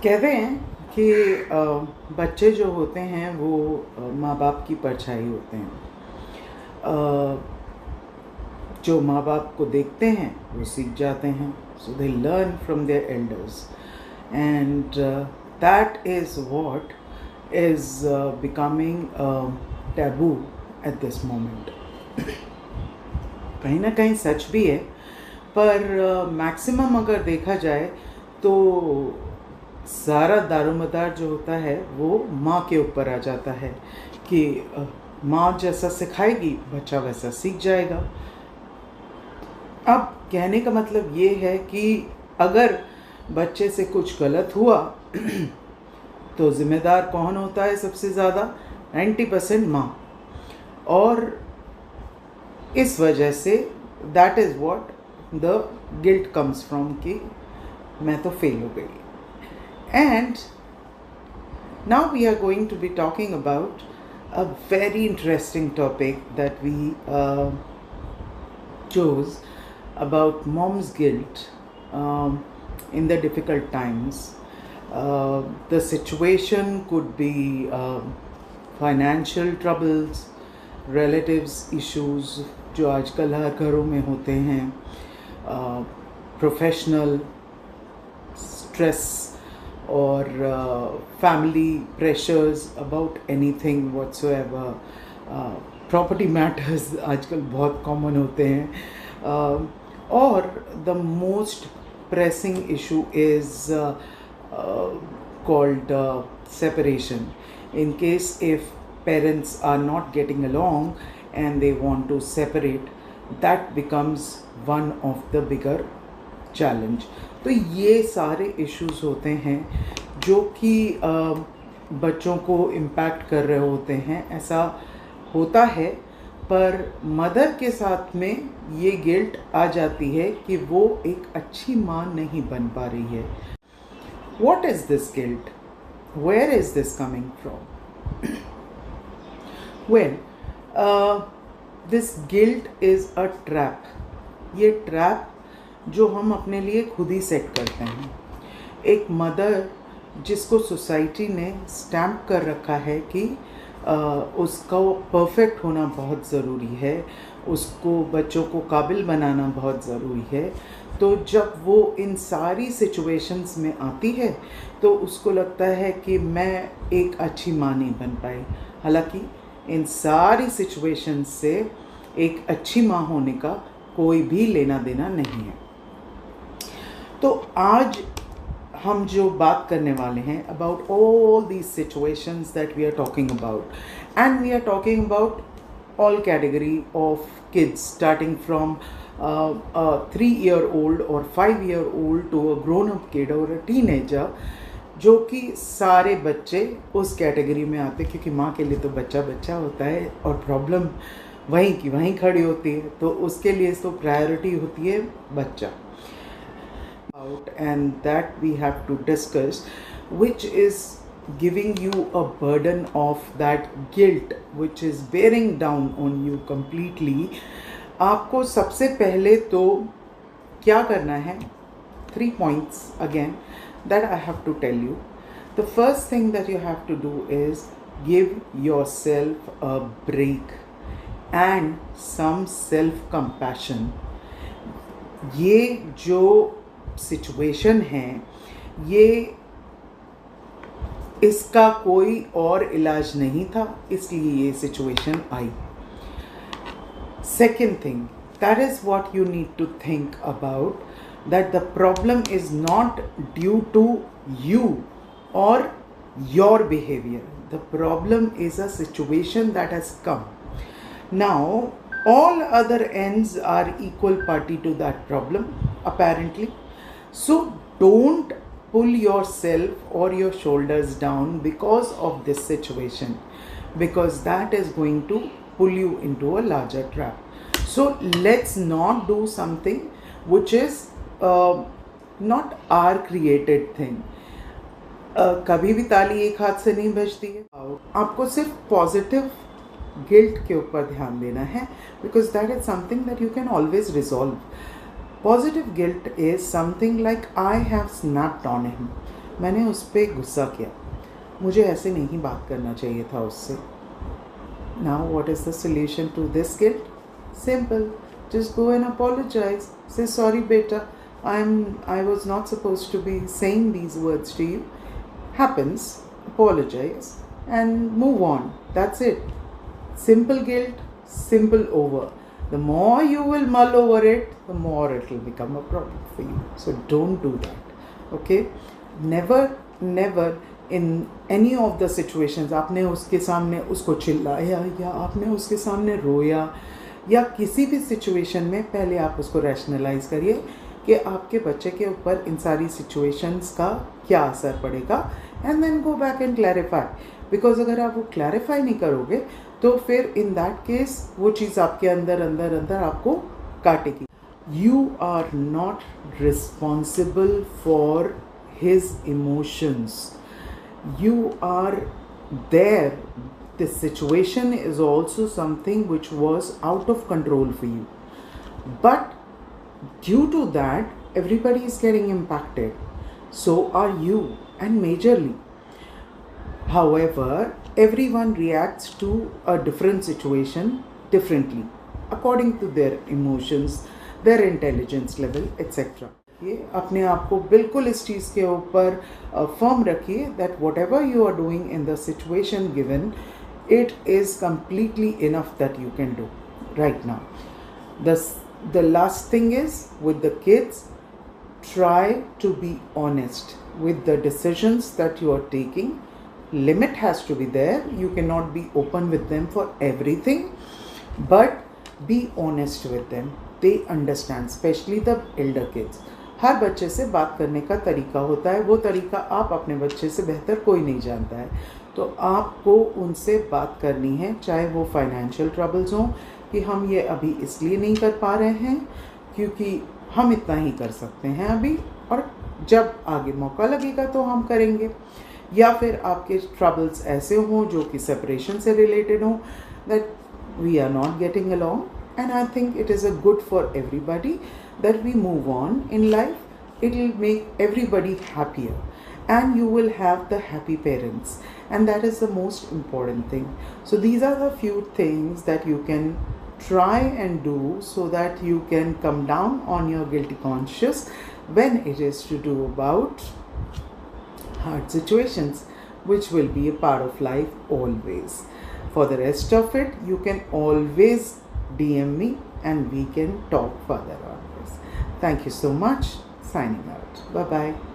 कहते हैं कि बच्चे जो होते हैं वो माँ बाप की परछाई होते हैं। जो माँ बाप को देखते हैं वो सीख जाते हैं, so they learn from their elders and that is what is becoming taboo at this moment. कहीं ना कहीं सच भी है, पर मैक्सिमम अगर देखा जाए तो सारा दारोमदार जो होता है वो माँ के ऊपर आ जाता है कि माँ जैसा सिखाएगी बच्चा वैसा सीख जाएगा। अब कहने का मतलब ये है कि अगर बच्चे से कुछ गलत हुआ तो ज़िम्मेदार कौन होता है सबसे ज़्यादा? 90% माँ। और इस वजह say that is what the guilt comes from कि मैं तो फेल हो गई। And now we are going to be talking about a very interesting topic that we chose about mom's guilt in the difficult times. The situation could be financial troubles, relatives issues जो आजकल हर घरों में होते हैं, professional stress और family pressures about anything whatsoever, property matters आजकल बहुत common होते हैं, और the most pressing issue is called separation. In case if parents are not getting along and they want to separate, that becomes one of the bigger challenge. तो ये सारे issues होते हैं जो कि बच्चों को impact कर रहे होते हैं। ऐसा होता है, पर मदर के साथ में ये गिल्ट आ जाती है कि वो एक अच्छी माँ नहीं बन पा रही है। What is this guilt? Where is this coming from? Well, this guilt is a trap. ये ट्रैप जो हम अपने लिए खुद ही सेट करते हैं। एक मदर जिसको सोसाइटी ने स्टैम्प कर रखा है कि उसका परफेक्ट होना बहुत ज़रूरी है, उसको बच्चों को काबिल बनाना बहुत ज़रूरी है, तो जब वो इन सारी सिचुएशंस में आती है तो उसको लगता है कि मैं एक अच्छी माँ नहीं बन पाई। हालांकि इन सारी सिचुएशंस से एक अच्छी माँ होने का कोई भी लेना देना नहीं है। तो आज हम जो बात करने वाले हैं about all these situations that we are talking about, and we are talking about all category of kids starting from 3-year-old और 5-year-old to a grown up kid और अ टीनेजर, जो कि सारे बच्चे उस कैटेगरी में आते हैं, क्योंकि माँ के लिए तो बच्चा बच्चा होता है और प्रॉब्लम वहीं की वहीं खड़ी होती है, तो उसके लिए तो प्रायोरिटी होती है बच्चा। And that we have to discuss, which is giving you a burden of that guilt which is bearing down on you completely. आपको सबसे पहले तो क्या करना है? 3 points again that I have to tell you. The first thing that you have to do is give yourself a break and some self compassion. ये जो situation है, ये इसका कोई और इलाज नहीं था, इसलिए ये सिचुएशन आई। Second thing, that is what you need to think about, that the problem is not due to you or your behaviour. The problem is a situation that has come. Now all other ends are equal party to that problem apparently. So don't pull yourself or your shoulders down because of this situation, because that is going to pull you into a larger trap. So let's not do something which is not our created thing. कभी भी ताली एक हाथ से नहीं बजती है। आपको सिर्फ पॉजिटिव गिल्ट के ऊपर ध्यान देना है, because that is something that you can always resolve. Positive guilt is something like I have snapped on him. मैंने उस पर गुस्सा किया, मुझे ऐसे नहीं बात करना चाहिए था उससे. Now what is the solution to this guilt? Simple. Just go and apologize. Say, sorry beta, I was not supposed to be saying these words to you. Happens. Apologize and move on. That's it. Simple guilt, simple over. The more you will mull over it, the more it will become a problem for you. So don't do that. Okay? Never in any of the situations आपने उसके सामने उसको चिल्लाया या आपने उसके सामने रोया या किसी भी सिचुएशन में पहले आप उसको रैशनलाइज करिए कि आपके बच्चे के ऊपर इन सारी सिचुएशंस का क्या असर पड़ेगा, and then go back and clarify. Because अगर आप वो क्लैरिफाई नहीं करोगे तो फिर इन दैट केस वो चीज़ आपके अंदर आपको काटेगी. You are not responsible for his emotions. You are there. This situation is also something which was out of control for you. But due to that, everybody is getting impacted. So are you, and majorly. However, everyone reacts to a different situation differently, according to their emotions, their intelligence level, etc. ये अपने आप को बिल्कुल इस चीज़ के ऊपर firm रखिए that whatever you are doing in the situation given, it is completely enough that you can do right now. The last thing is with the kids, try to be honest with the decisions that you are taking. Limit has to be there. You cannot be open with them for everything, but be honest with them. They understand, especially the elder kids. हर बच्चे से बात करने का तरीका होता है, वो तरीका आप अपने बच्चे से बेहतर कोई नहीं जानता है. तो आपको उनसे बात करनी है, चाहे वो फाइनेंशियल ट्रबल्स हों कि हम ये अभी इसलिए नहीं कर पा रहे हैं क्योंकि हम इतना ही कर सकते हैं अभी, और जब आगे मौका लगेगा तो हम करेंगे. या फिर आपके ट्रबल्स ऐसे हों जो कि सेपरेशन से रिलेटेड हों, that we are not getting along, and I think it is a good for everybody that we move on in life. It will make everybody happier, and you will have the happy parents, and that is the most important thing. So these are the few things that you can try and do so that you can come down on your guilty conscience when it is to do about hard situations, which will be a part of life always. For the rest of it, you can always DM me and we can talk further on this. Thank you so much. Signing out. Bye bye.